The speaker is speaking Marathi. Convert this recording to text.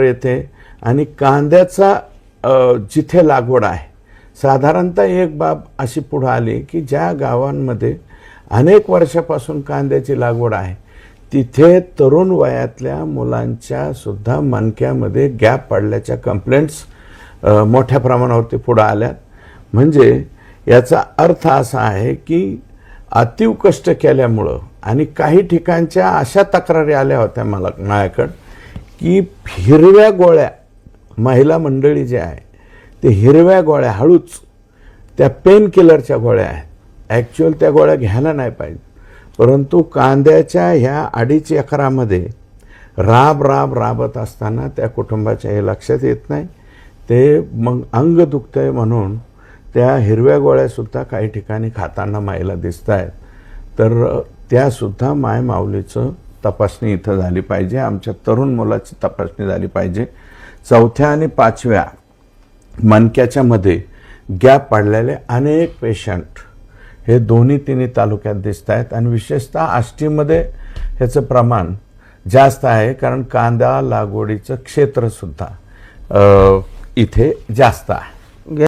येते आणि कांद्याचा जिथे लागवड आहे साधारणतः एक बाब अशी पुढे आली की ज्या गावांमध्ये अनेक वर्षापासून कांद्याची लागवड आहे तिथे तरुण वयातल्या मुलांच्या सुद्धा मणक्यामध्ये गॅप पडल्याच्या कंप्लेंट्स मोठ्या प्रमाणावरती पुढे आल्यात. म्हणजे याचा अर्थ असा आहे की अतीव कष्ट केल्यामुळं आणि काही ठिकाणच्या अशा तक्रारी आल्या होत्या माझ्याकडं की हिरव्या गोळ्या महिला मंडळी जे आहे ते हिरव्या गोळ्या हळूच त्या पेन किलरच्या गोळ्या आहेत. ॲक्च्युअल त्या गोळ्या घ्यायला नाही पाहिजे, परंतु कांद्याच्या ह्या 2.5 एकरामध्ये राबत असताना त्या कुटुंबाच्या हे लक्षात येत नाही. ते मग अंग दुखतंय म्हणून त्या हिरव्या गोळ्यासुद्धा काही ठिकाणी खाताना मायला दिसत आहेत. तर त्यासुद्धा मायमाऊलीचं तपासणी इथं झाली पाहिजे. आमच्या तरुण मुलाची तपासणी झाली पाहिजे. 4थ्या आणि 5व्या मणक्याच्या मध्ये गॅप पडलेले अनेक पेशंट हे दोन्ही तिन्ही तालुक्यात दिसत आहेत आणि विशेषतः आष्टीमध्ये ह्याचं प्रमाण जास्त आहे, कारण कांदा लागवडीचं क्षेत्रसुद्धा इथे जास्त आहे.